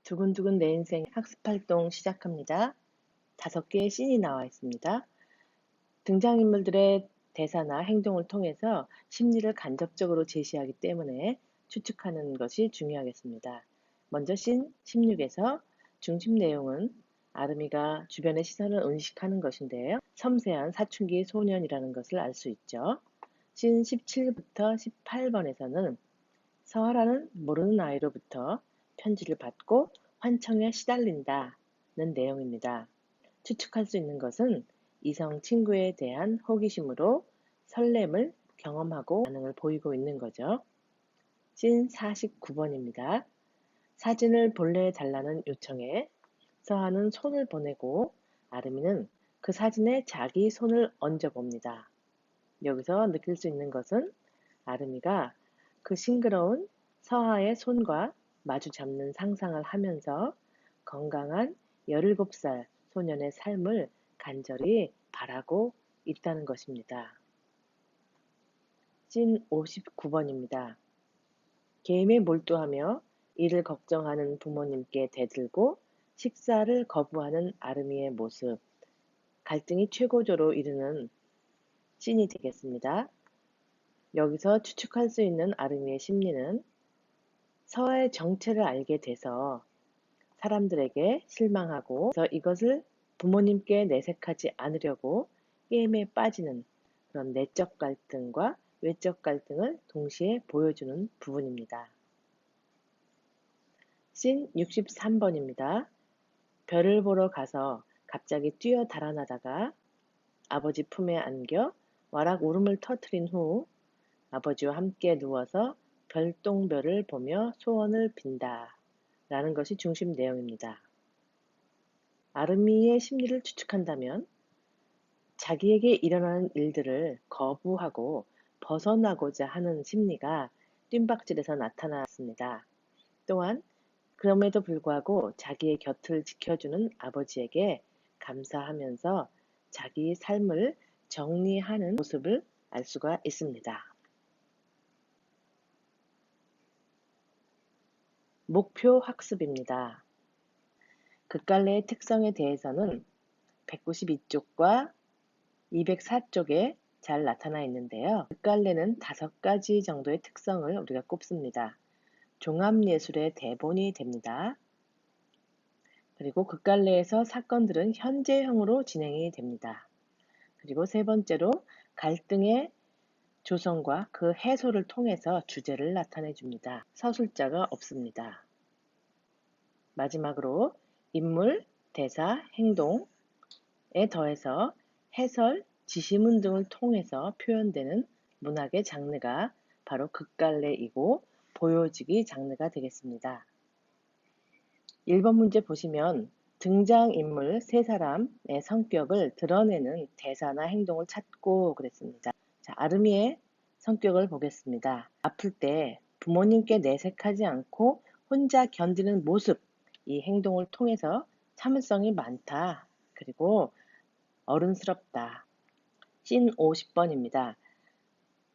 두근두근 내 인생 학습활동 시작합니다. 5개의 씬이 나와 있습니다. 등장인물들의 대사나 행동을 통해서 심리를 간접적으로 제시하기 때문에 추측하는 것이 중요하겠습니다. 먼저 씬 16에서 중심 내용은 아름이가 주변의 시선을 의식하는 것인데요. 섬세한 사춘기 소년이라는 것을 알 수 있죠. 씬 17부터 18번에서는 서아라는 모르는 아이로부터 편지를 받고 환청에 시달린다는 내용입니다. 추측할 수 있는 것은 이성 친구에 대한 호기심으로 설렘을 경험하고 반응을 보이고 있는 거죠. 씬 49번입니다. 사진을 본래 달라는 요청에 서아는 손을 보내고 아름이는 그 사진에 자기 손을 얹어봅니다. 여기서 느낄 수 있는 것은 아름이가 그 싱그러운 서아의 손과 마주 잡는 상상을 하면서 건강한 17살 소년의 삶을 간절히 바라고 있다는 것입니다. 씬 59번입니다. 게임에 몰두하며 일을 걱정하는 부모님께 대들고 식사를 거부하는 아름이의 모습, 갈등이 최고조로 이르는 씬이 되겠습니다. 여기서 추측할 수 있는 아름이의 심리는 서아의 정체를 알게 돼서 사람들에게 실망하고 이것을 부모님께 내색하지 않으려고 게임에 빠지는 그런 내적 갈등과 외적 갈등을 동시에 보여주는 부분입니다. 씬 63번입니다. 별을 보러 가서 갑자기 뛰어 달아나다가 아버지 품에 안겨 와락 울음을 터뜨린 후 아버지와 함께 누워서 별똥별을 보며 소원을 빈다 라는 것이 중심 내용입니다. 아름이의 심리를 추측한다면 자기에게 일어나는 일들을 거부하고 벗어나고자 하는 심리가 뜀박질에서 나타났습니다. 또한 그럼에도 불구하고 자기의 곁을 지켜주는 아버지에게 감사하면서 자기의 삶을 정리하는 모습을 알 수가 있습니다. 목표 학습입니다. 극갈래의 특성에 대해서는 192쪽과 204쪽에 잘 나타나 있는데요. 극갈래는 5가지 정도의 특성을 우리가 꼽습니다. 종합예술의 대본이 됩니다. 그리고 극갈래에서 사건들은 현재형으로 진행이 됩니다. 그리고 세 번째로 갈등의 조성과 그 해소를 통해서 주제를 나타내 줍니다. 서술자가 없습니다. 마지막으로 인물, 대사, 행동에 더해서 해설, 지시문 등을 통해서 표현되는 문학의 장르가 바로 극갈래이고 보여지기 장르가 되겠습니다. 1번 문제 보시면 등장인물 3사람의 성격을 드러내는 대사나 행동을 찾고 그랬습니다. 자, 아름이의 성격을 보겠습니다. 아플 때 부모님께 내색하지 않고 혼자 견디는 모습, 이 행동을 통해서 참을성이 많다. 그리고 어른스럽다. 씬 50번입니다.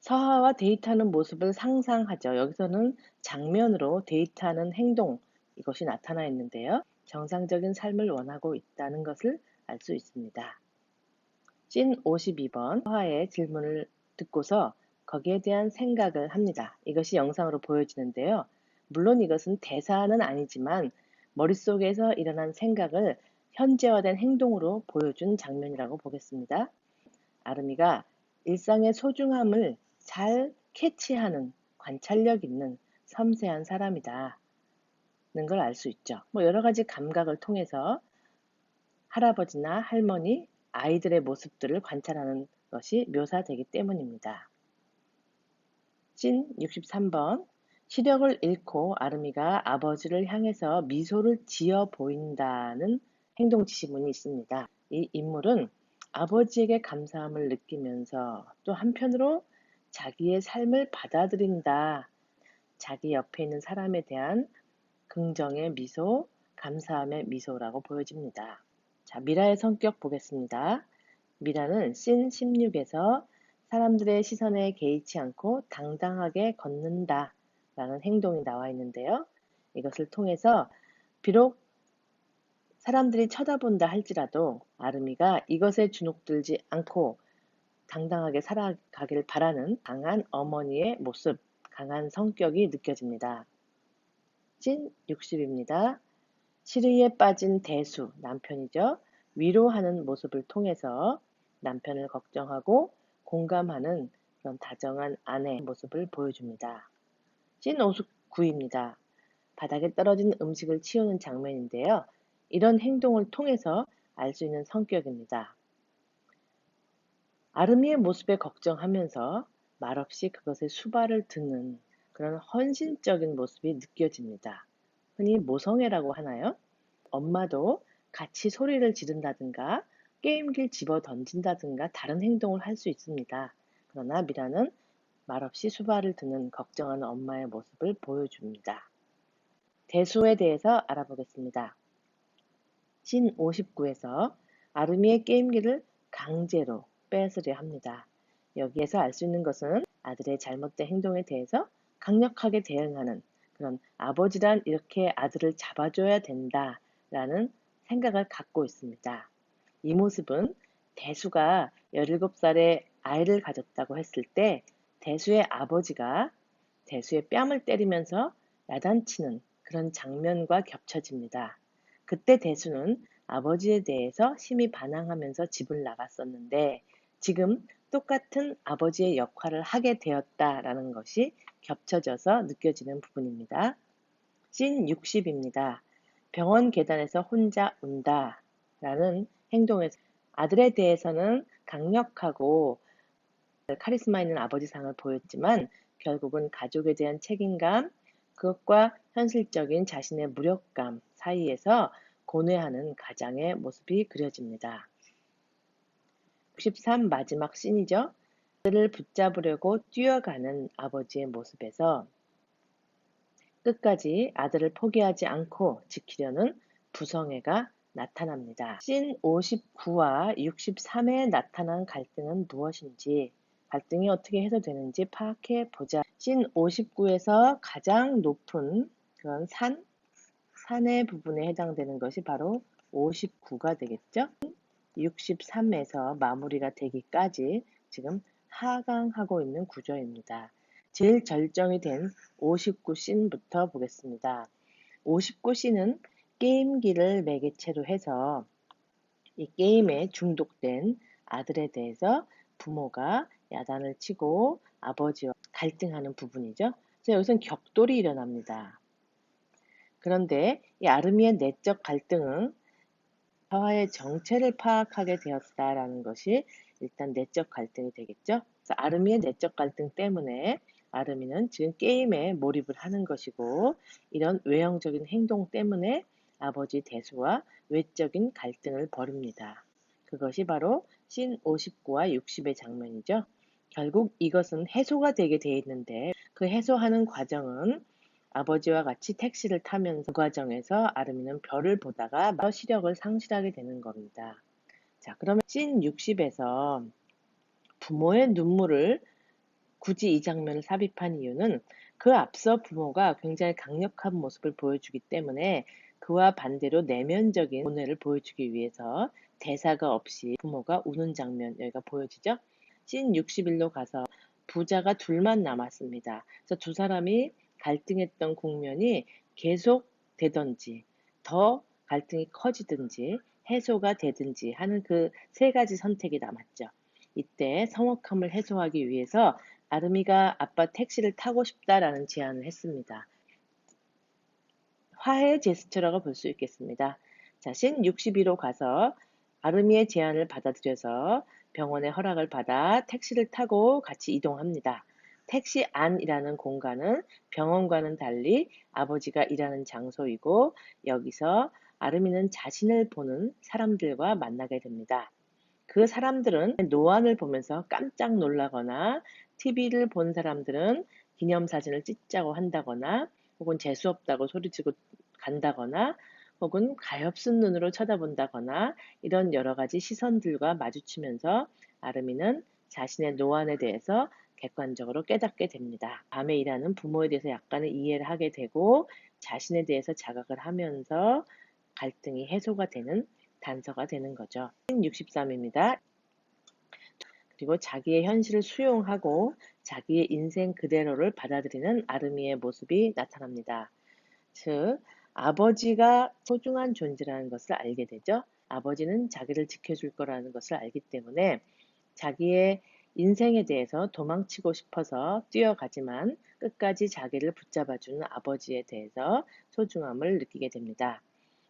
서아와 데이트하는 모습을 상상하죠. 여기서는 장면으로 데이트하는 행동, 이것이 나타나 있는데요. 정상적인 삶을 원하고 있다는 것을 알 수 있습니다. 씬 52번, 서아의 질문을 듣고서 거기에 대한 생각을 합니다. 이것이 영상으로 보여지는데요. 물론 이것은 대사는 아니지만 머릿속에서 일어난 생각을 현재화된 행동으로 보여준 장면이라고 보겠습니다. 아름이가 일상의 소중함을 잘 캐치하는 관찰력 있는 섬세한 사람이다 는 걸 알 수 있죠. 여러 가지 감각을 통해서 할아버지나 할머니, 아이들의 모습들을 관찰하는 것이 묘사되기 때문입니다. 씬 63번, 시력을 잃고 아름이가 아버지를 향해서 미소를 지어 보인다는 행동 지시문이 있습니다. 이 인물은 아버지에게 감사함을 느끼면서 또 한편으로 자기의 삶을 받아들인다. 자기 옆에 있는 사람에 대한 긍정의 미소, 감사함의 미소라고 보여집니다. 자, 미라의 성격 보겠습니다. 미라는 씬 16에서 사람들의 시선에 개의치 않고 당당하게 걷는다 라는 행동이 나와 있는데요. 이것을 통해서 비록 사람들이 쳐다본다 할지라도 아름이가 이것에 주눅들지 않고 당당하게 살아가길 바라는 강한 어머니의 모습, 강한 성격이 느껴집니다. 씬 60입니다. 시리에 빠진 대수, 남편이죠. 위로하는 모습을 통해서 남편을 걱정하고 공감하는 그런 다정한 아내의 모습을 보여줍니다. 씬 59입니다. 바닥에 떨어진 음식을 치우는 장면인데요. 이런 행동을 통해서 알 수 있는 성격입니다. 아름이의 모습에 걱정하면서 말없이 그것에 수발을 드는 그런 헌신적인 모습이 느껴집니다. 흔히 모성애라고 하나요? 엄마도 같이 소리를 지른다든가 게임기를 집어 던진다든가 다른 행동을 할 수 있습니다. 그러나 미라는 말없이 수발을 드는 걱정하는 엄마의 모습을 보여줍니다. 대수에 대해서 알아보겠습니다. 씬 59에서 아름이의 게임기를 강제로 뺏으려 합니다. 여기에서 알 수 있는 것은 아들의 잘못된 행동에 대해서 강력하게 대응하는 그런 아버지란 이렇게 아들을 잡아줘야 된다라는 생각을 갖고 있습니다. 이 모습은 대수가 17살에 아이를 가졌다고 했을 때 대수의 아버지가 대수의 뺨을 때리면서 야단치는 그런 장면과 겹쳐집니다. 그때 대수는 아버지에 대해서 심히 반항하면서 집을 나갔었는데 지금 똑같은 아버지의 역할을 하게 되었다라는 것이 겹쳐져서 느껴지는 부분입니다. 씬 60입니다. 병원 계단에서 혼자 운다라는 행동에서 아들에 대해서는 강력하고 카리스마 있는 아버지상을 보였지만 결국은 가족에 대한 책임감, 그것과 현실적인 자신의 무력감 사이에서 고뇌하는 가장의 모습이 그려집니다. 63 마지막 씬이죠. 아들을 붙잡으려고 뛰어가는 아버지의 모습에서 끝까지 아들을 포기하지 않고 지키려는 부성애가 나타납니다. 씬 59와 63에 나타난 갈등은 무엇인지, 갈등이 어떻게 해소되는지 파악해 보자. 씬 59에서 가장 높은 그런 산의 부분에 해당되는 것이 바로 59가 되겠죠. 63에서 마무리가 되기까지 지금 하강하고 있는 구조입니다. 제일 절정이 된 59씬부터 보겠습니다. 59씬은 게임기를 매개체로 해서 이 게임에 중독된 아들에 대해서 부모가 야단을 치고 아버지와 갈등하는 부분이죠. 그래서 여기서는 격돌이 일어납니다. 그런데 이 아르미의 내적 갈등은 화의 정체를 파악하게 되었다라는 것이 일단 내적 갈등이 되겠죠. 그래서 아르미의 내적 갈등 때문에 아르미는 지금 게임에 몰입을 하는 것이고 이런 외형적인 행동 때문에 아버지 대수와 외적인 갈등을 벌입니다. 그것이 바로 씬 59와 60의 장면이죠. 결국 이것은 해소가 되게 돼 있는데 그 해소하는 과정은 아버지와 같이 택시를 타면서 그 과정에서 아르미는 별을 보다가 시력을 상실하게 되는 겁니다. 자, 그러면 씬 60에서 부모의 눈물을 굳이 이 장면을 삽입한 이유는 그 앞서 부모가 굉장히 강력한 모습을 보여주기 때문에 그와 반대로 내면적인 고뇌를 보여주기 위해서 대사가 없이 부모가 우는 장면 여기가 보여지죠. 씬 61로 가서 부자가 둘만 남았습니다. 그래서 두 사람이 갈등했던 국면이 계속 되든지 더 갈등이 커지든지 해소가 되든지 하는 그 세 가지 선택이 남았죠. 이때 서먹함을 해소하기 위해서 아르미가 아빠 택시를 타고 싶다라는 제안을 했습니다. 화해의 제스처라고 볼 수 있겠습니다. 자, 씬 62로 가서 아르미의 제안을 받아들여서 병원의 허락을 받아 택시를 타고 같이 이동합니다. 택시 안이라는 공간은 병원과는 달리 아버지가 일하는 장소이고 여기서 아르미는 자신을 보는 사람들과 만나게 됩니다. 그 사람들은 노안을 보면서 깜짝 놀라거나 TV를 본 사람들은 기념사진을 찍자고 한다거나 혹은 재수없다고 소리치고 간다거나 혹은 가엾은 눈으로 쳐다본다거나 이런 여러 가지 시선들과 마주치면서 아르미는 자신의 노안에 대해서 객관적으로 깨닫게 됩니다. 밤에 일하는 부모에 대해서 약간의 이해를 하게 되고 자신에 대해서 자각을 하면서 갈등이 해소가 되는 단서가 되는 거죠. 63입니다. 그리고 자기의 현실을 수용하고 자기의 인생 그대로를 받아들이는 아르미의 모습이 나타납니다. 즉, 아버지가 소중한 존재라는 것을 알게 되죠. 아버지는 자기를 지켜줄 거라는 것을 알기 때문에 자기의 인생에 대해서 도망치고 싶어서 뛰어가지만 끝까지 자기를 붙잡아주는 아버지에 대해서 소중함을 느끼게 됩니다.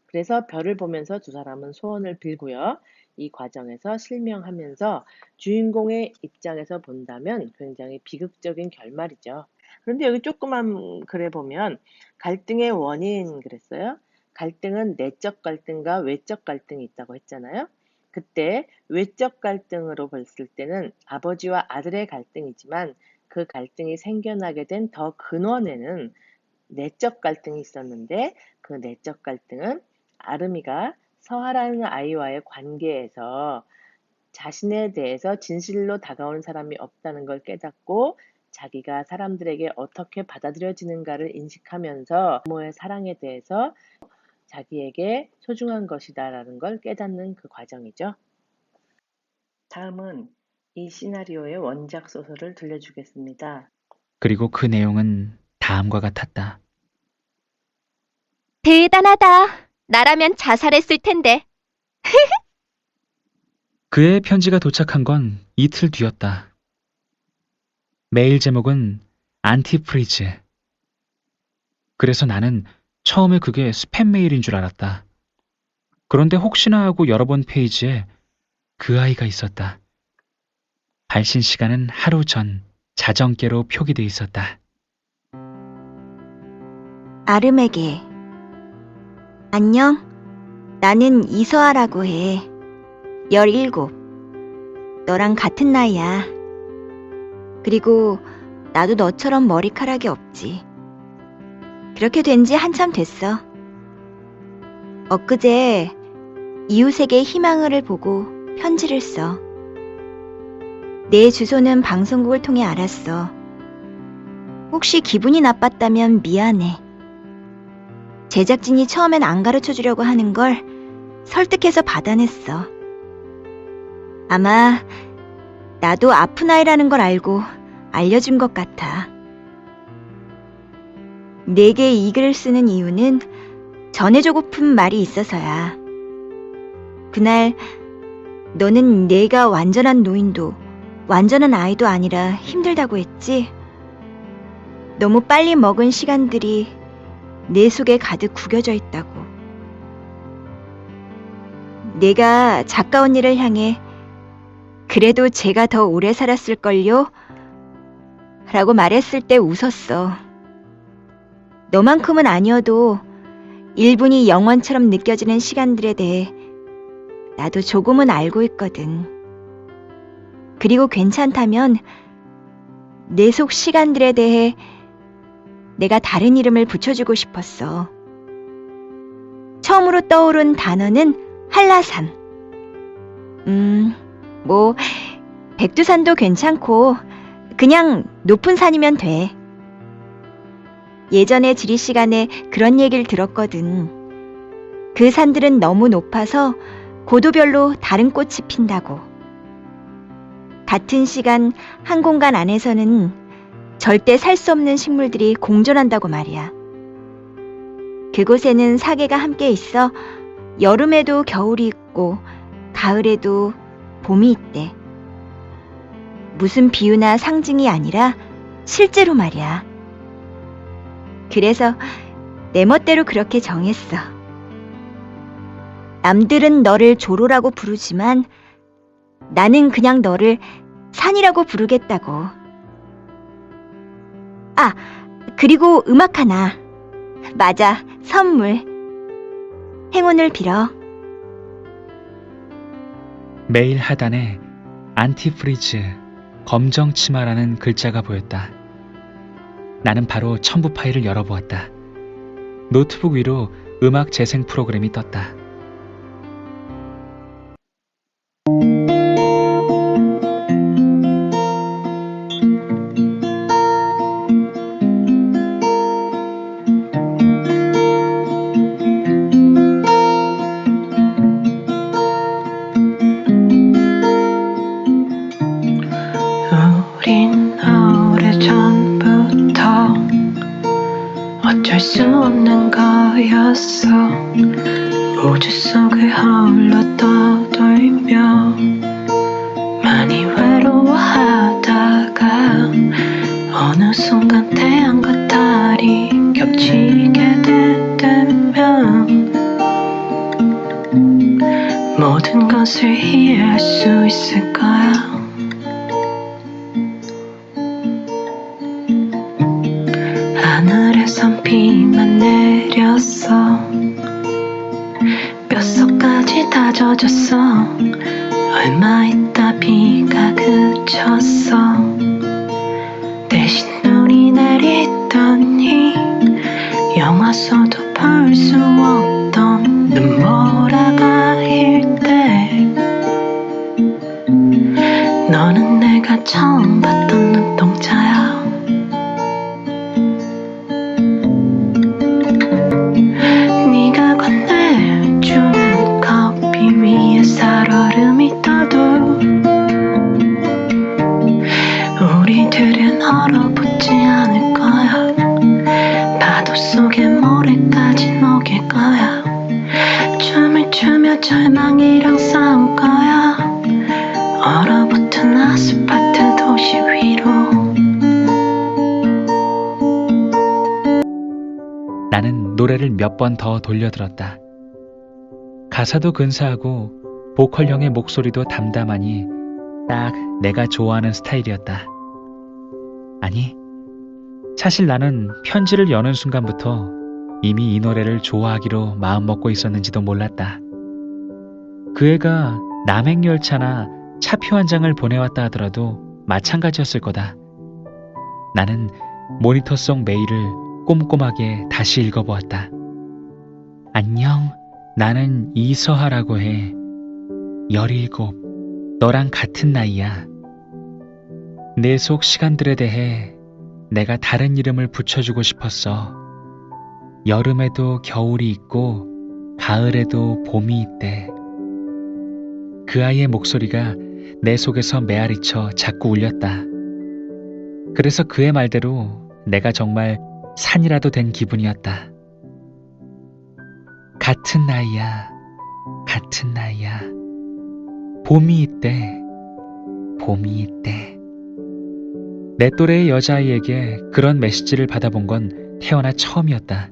그래서 별을 보면서 두 사람은 소원을 빌고요. 이 과정에서 실명하면서 주인공의 입장에서 본다면 굉장히 비극적인 결말이죠. 그런데 여기 조그만 글에 보면 갈등의 원인 그랬어요. 갈등은 내적 갈등과 외적 갈등이 있다고 했잖아요. 그때 외적 갈등으로 봤을 때는 아버지와 아들의 갈등이지만 그 갈등이 생겨나게 된 더 근원에는 내적 갈등이 있었는데 그 내적 갈등은 아르미가 서하라는 아이와의 관계에서 자신에 대해서 진실로 다가오는 사람이 없다는 걸 깨닫고 자기가 사람들에게 어떻게 받아들여지는가를 인식하면서 부모의 사랑에 대해서 자기에게 소중한 것이다라는 걸 깨닫는 그 과정이죠. 다음은 이 시나리오의 원작 소설을 들려주겠습니다. 그리고 그 내용은 다음과 같았다. 대단하다. 나라면 자살했을 텐데. 그의 편지가 도착한 건 이틀 뒤였다. 메일 제목은 안티프리즈. 그래서 나는 처음에 그게 스팸 메일인 줄 알았다. 그런데 혹시나 하고 열어본 페이지에 그 아이가 있었다. 발신 시간은 하루 전 자정께로 표기돼 있었다. 아름에게. 안녕. 나는 이서아라고 해. 17. 너랑 같은 나이야. 그리고 나도 너처럼 머리카락이 없지. 그렇게 된 지 한참 됐어. 엊그제 이웃에게 희망을 보고 편지를 써. 내 주소는 방송국을 통해 알았어. 혹시 기분이 나빴다면 미안해. 제작진이 처음엔 안 가르쳐 주려고 하는 걸 설득해서 받아냈어. 아마 나도 아픈 아이라는 걸 알고 알려준 것 같아. 내게 이 글을 쓰는 이유는 전해주고픈 말이 있어서야. 그날 너는 내가 완전한 노인도 완전한 아이도 아니라 힘들다고 했지? 너무 빨리 먹은 시간들이 내 속에 가득 구겨져 있다고. 내가 작가 언니를 향해 그래도 제가 더 오래 살았을걸요? 라고 말했을 때 웃었어. 너만큼은 아니어도 1분이 영원처럼 느껴지는 시간들에 대해 나도 조금은 알고 있거든. 그리고 괜찮다면 내 속 시간들에 대해 내가 다른 이름을 붙여주고 싶었어. 처음으로 떠오른 단어는 한라산. 백두산도 괜찮고 그냥 높은 산이면 돼. 예전에 지리 시간에 그런 얘기를 들었거든. 그 산들은 너무 높아서 고도별로 다른 꽃이 핀다고. 같은 시간 한 공간 안에서는 절대 살 수 없는 식물들이 공존한다고 말이야. 그곳에는 사계가 함께 있어 여름에도 겨울이 있고 가을에도 봄이 있대. 무슨 비유나 상징이 아니라 실제로 말이야. 그래서 내 멋대로 그렇게 정했어. 남들은 너를 조로라고 부르지만 나는 그냥 너를 산이라고 부르겠다고. 아, 그리고 음악 하나. 맞아, 선물. 행운을 빌어. 메일 하단에 안티프리즈 검정 치마라는 글자가 보였다. 나는 바로 첨부 파일을 열어보았다. 노트북 위로 음악 재생 프로그램이 떴다. 없던 거였어. 우주 속을 홀로 떠돌며 많이 외로워하다가 어느 순간 태양과 달이 겹치게 되면 모든 것을 이해할 수 있을 거야. 하늘에선 비만 내렸어. 뼛속까지 다 젖었어. 얼마 있다 비가 그쳤어. 대신 눈이 내리더니 영화 속도 볼 수 없던 눈보라가 일 때 너는 내가 처음 봤던 눈동자야. 네가 건네주는 커피 위에 살얼음이 떠도 우리들은 얼어붙지 않을 거야. 파도 속에 모래까지 녹일 거야. 춤을 추며 절망이랑 싸울 거야. 얼어붙은 아스팔트 도시 위로. 나는 노래를 몇 번 더 돌려들었다. 가사도 근사하고 보컬형의 목소리도 담담하니 딱 내가 좋아하는 스타일이었다. 아니, 사실 나는 편지를 여는 순간부터 이미 이 노래를 좋아하기로 마음먹고 있었는지도 몰랐다. 그 애가 남행열차나 차표 한 장을 보내왔다 하더라도 마찬가지였을 거다. 나는 모니터 속 메일을 꼼꼼하게 다시 읽어보았다. 안녕, 나는 이서하라고 해. 17, 너랑 같은 나이야. 내 속 시간들에 대해 내가 다른 이름을 붙여주고 싶었어. 여름에도 겨울이 있고 가을에도 봄이 있대. 그 아이의 목소리가 내 속에서 메아리쳐 자꾸 울렸다. 그래서 그의 말대로 내가 정말 산이라도 된 기분이었다. 같은 나이야, 같은 나이야. 봄이 있대, 봄이 있대. 내 또래의 여자아이에게 그런 메시지를 받아본 건 태어나 처음이었다.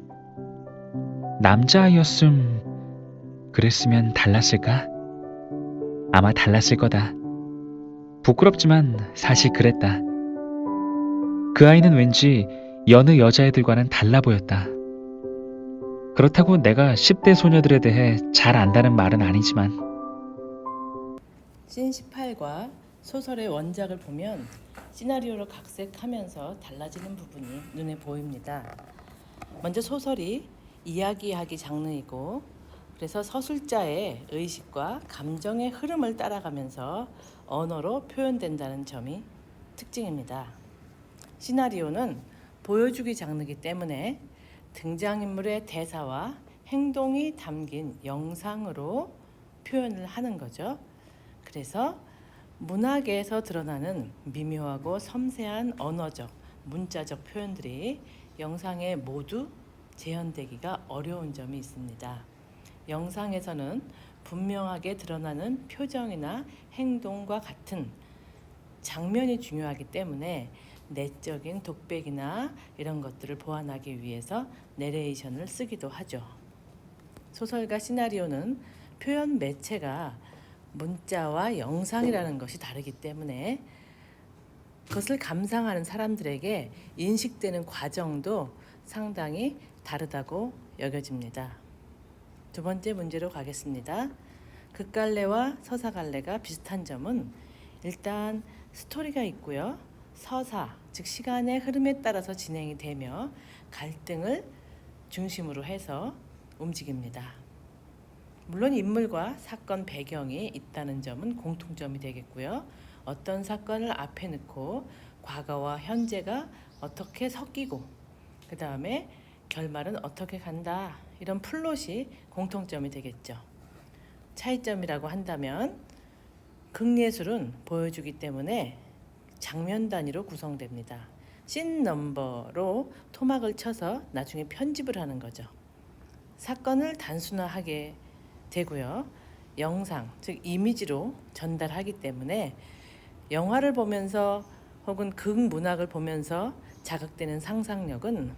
그랬으면 달랐을까? 아마 달랐을 거다. 부끄럽지만 사실 그랬다. 그 아이는 왠지 여느 여자애들과는 달라 보였다. 그렇다고 내가 10대 소녀들에 대해 잘 안다는 말은 아니지만. 씬 18과 소설의 원작을 보면 시나리오를 각색하면서 달라지는 부분이 눈에 보입니다. 먼저 소설이 이야기하기 장르이고, 그래서 서술자의 의식과 감정의 흐름을 따라가면서 언어로 표현된다는 점이 특징입니다. 시나리오는 보여주기 장르이기 때문에 등장인물의 대사와 행동이 담긴 영상으로 표현을 하는 거죠. 그래서 문학에서 드러나는 미묘하고 섬세한 언어적, 문자적 표현들이 영상에 모두 재현되기가 어려운 점이 있습니다. 영상에서는 분명하게 드러나는 표정이나 행동과 같은 장면이 중요하기 때문에 내적인 독백이나 이런 것들을 보완하기 위해서 내레이션을 쓰기도 하죠. 소설과 시나리오는 표현 매체가 문자와 영상이라는 것이 다르기 때문에 그것을 감상하는 사람들에게 인식되는 과정도 상당히 다르다고 여겨집니다. 두 번째 문제로 가겠습니다. 극갈래와 서사갈래가 비슷한 점은 일단 스토리가 있고요. 서사, 즉 시간의 흐름에 따라서 진행이 되며 갈등을 중심으로 해서 움직입니다. 물론 인물과 사건 배경이 있다는 점은 공통점이 되겠고요. 어떤 사건을 앞에 놓고 과거와 현재가 어떻게 섞이고 그 다음에 결말은 어떻게 간다, 이런 플롯이 공통점이 되겠죠. 차이점이라고 한다면 극예술은 보여주기 때문에 장면 단위로 구성됩니다. 씬 넘버로 토막을 쳐서 나중에 편집을 하는 거죠. 사건을 단순화하게 되고요. 영상, 즉 이미지로 전달하기 때문에 영화를 보면서 혹은 극문학을 보면서 자극되는 상상력은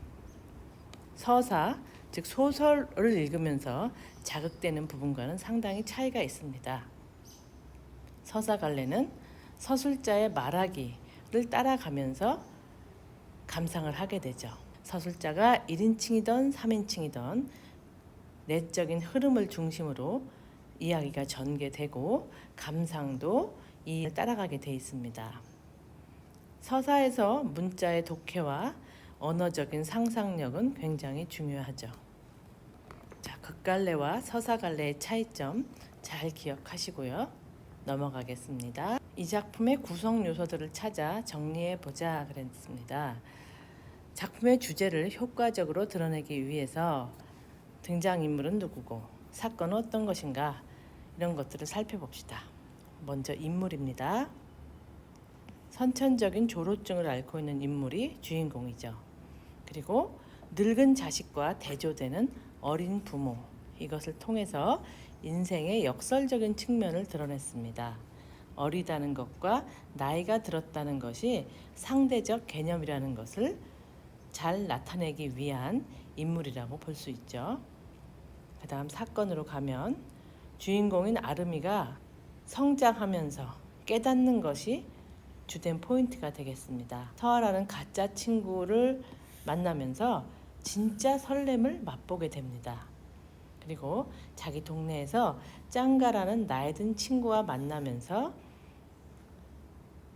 서사, 즉 소설을 읽으면서 자극되는 부분과는 상당히 차이가 있습니다. 서사갈래는 서술자의 말하기를 따라가면서 감상을 하게 되죠. 서술자가 1인칭이든 3인칭이든 내적인 흐름을 중심으로 이야기가 전개되고 감상도 이를 따라가게 돼 있습니다. 서사에서 문자의 독해와 언어적인 상상력은 굉장히 중요하죠. 자, 극갈래와 서사갈래의 차이점 잘 기억하시고요. 넘어가겠습니다. 이 작품의 구성 요소들을 찾아 정리해 보자 그랬습니다. 작품의 주제를 효과적으로 드러내기 위해서 등장인물은 누구고 사건은 어떤 것인가 이런 것들을 살펴봅시다. 먼저 인물입니다. 선천적인 조로증을 앓고 있는 인물이 주인공이죠. 그리고 늙은 자식과 대조되는 어린 부모, 이것을 통해서 인생의 역설적인 측면을 드러냈습니다. 어리다는 것과 나이가 들었다는 것이 상대적 개념이라는 것을 잘 나타내기 위한 인물이라고 볼 수 있죠. 그 다음 사건으로 가면 주인공인 아름이가 성장하면서 깨닫는 것이 주된 포인트가 되겠습니다. 서아라는 가짜 친구를 만나면서 진짜 설렘을 맛보게 됩니다. 그리고 자기 동네에서 짱가라는 나이 든 친구와 만나면서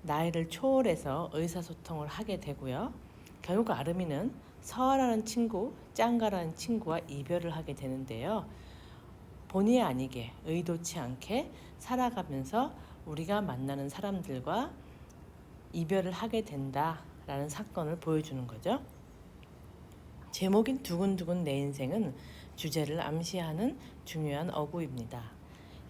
나이를 초월해서 의사소통을 하게 되고요. 결국 아름이는 서아라는 친구, 짱가라는 친구와 이별을 하게 되는데요. 본의 아니게 의도치 않게 살아가면서 우리가 만나는 사람들과 이별을 하게 된다라는 사건을 보여주는 거죠. 제목인 두근두근 내 인생은 주제를 암시하는 중요한 어구입니다.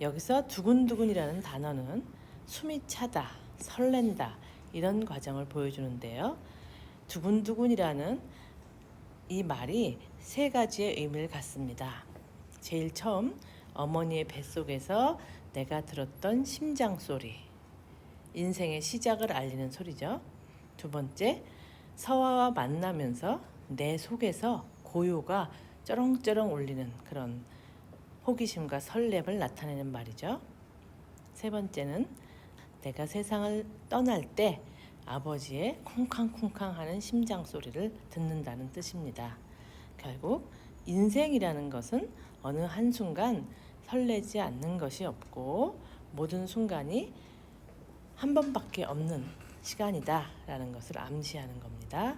여기서 두근두근이라는 단어는 숨이 차다, 설렌다 이런 과정을 보여주는데요. 두근두근이라는 이 말이 세 가지의 의미를 갖습니다. 제일 처음 어머니의 뱃속에서 내가 들었던 심장 소리, 인생의 시작을 알리는 소리죠. 두 번째, 서아와 만나면서 내 속에서 고요가 쩌렁쩌렁 울리는 그런 호기심과 설렘을 나타내는 말이죠. 세 번째는 내가 세상을 떠날 때 아버지의 쿵쾅쿵쾅 하는 심장 소리를 듣는다는 뜻입니다. 결국 인생이라는 것은 어느 한순간 설레지 않는 것이 없고 모든 순간이 한 번밖에 없는 시간이다 라는 것을 암시하는 겁니다.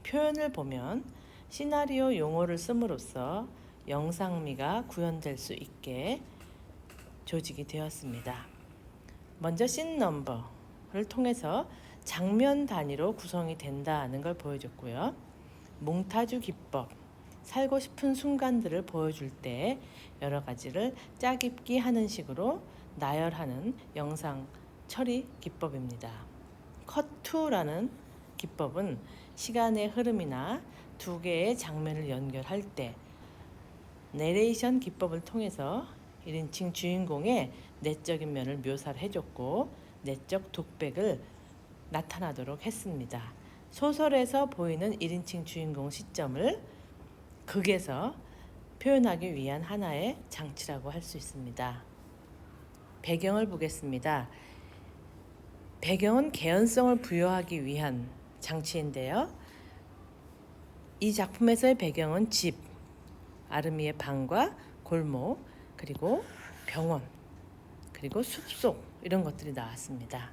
표현을 보면 시나리오 용어를 씀으로써 영상미가 구현될 수 있게 조직이 되었습니다. 먼저 씬 넘버를 통해서 장면 단위로 구성이 된다는 걸 보여줬고요. 몽타주 기법, 살고 싶은 순간들을 보여줄 때 여러 가지를 짜깁기 하는 식으로 나열하는 영상 처리 기법입니다. 컷2라는 기법은 시간의 흐름이나 두 개의 장면을 연결할 때 내레이션 기법을 통해서 1인칭 주인공의 내적인 면을 묘사를 해줬고 내적 독백을 나타나도록 했습니다. 소설에서 보이는 1인칭 주인공 시점을 극에서 표현하기 위한 하나의 장치라고 할 수 있습니다. 배경을 보겠습니다. 배경은 개연성을 부여하기 위한 장치인데요. 이 작품에서의 배경은 집, 아름이의 방과 골목, 그리고 병원, 그리고 숲속 이런 것들이 나왔습니다.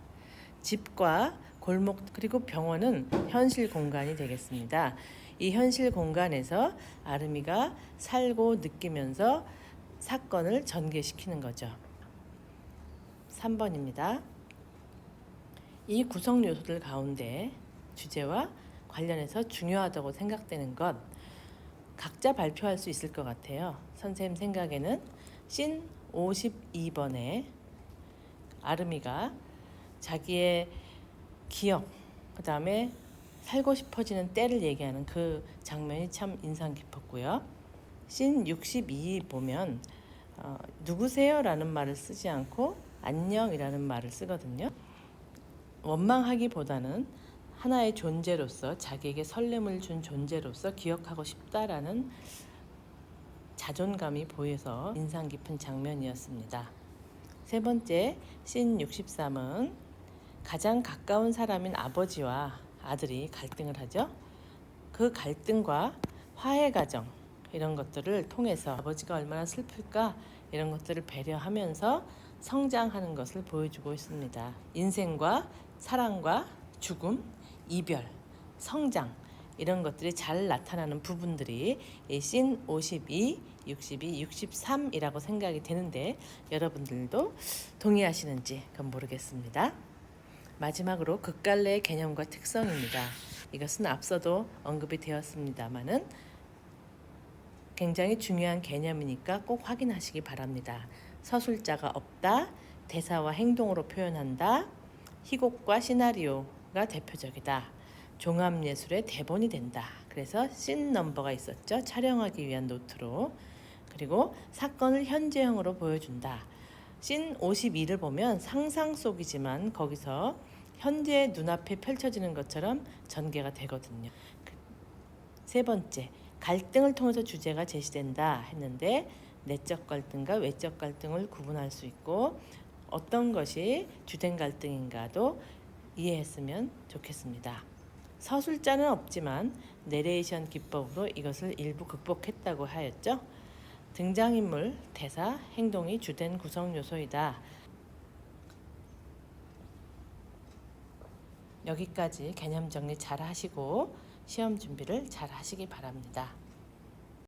집과 골목 그리고 병원은 현실 공간이 되겠습니다. 이 현실 공간에서 아름이가 살고 느끼면서 사건을 전개시키는 거죠. 3번입니다. 이 구성 요소들 가운데 주제와 관련해서 중요하다고 생각되는 것 각자 발표할 수 있을 것 같아요. 선생님 생각에는 씬 52번에 아름이가 자기의 기억, 그 다음에 살고 싶어지는 때를 얘기하는 그 장면이 참 인상 깊었고요. 씬 62 보면 누구세요? 라는 말을 쓰지 않고 안녕이라는 말을 쓰거든요. 원망하기보다는 하나의 존재로서, 자기에게 설렘을 준 존재로서 기억하고 싶다라는 자존감이 보여서 인상 깊은 장면이었습니다. 세 번째, 씬 63은 가장 가까운 사람인 아버지와 아들이 갈등을 하죠. 그 갈등과 화해 과정, 이런 것들을 통해서 아버지가 얼마나 슬플까, 이런 것들을 배려하면서 성장하는 것을 보여주고 있습니다. 인생과 사랑과 죽음, 이별, 성장, 이런 것들이 잘 나타나는 부분들이 이 씬 52, 62, 63이라고 생각이 되는데 여러분들도 동의하시는지 그건 모르겠습니다. 마지막으로 극갈래의 개념과 특성입니다. 이것은 앞서도 언급이 되었습니다마는 굉장히 중요한 개념이니까 꼭 확인하시기 바랍니다. 서술자가 없다, 대사와 행동으로 표현한다, 희곡과 시나리오가 대표적이다, 종합예술의 대본이 된다. 그래서 씬 넘버가 있었죠. 촬영하기 위한 노트로. 그리고 사건을 현재형으로 보여준다. 씬 52를 보면 상상 속이지만 거기서 현재 눈앞에 펼쳐지는 것처럼 전개가 되거든요. 세 번째, 갈등을 통해서 주제가 제시된다 했는데 내적 갈등과 외적 갈등을 구분할 수 있고 어떤 것이 주된 갈등인가도 이해했으면 좋겠습니다. 서술자는 없지만 내레이션 기법으로 이것을 일부 극복했다고 하였죠. 등장인물, 대사, 행동이 주된 구성 요소이다. 여기까지 개념 정리 잘 하시고 시험 준비를 잘 하시기 바랍니다.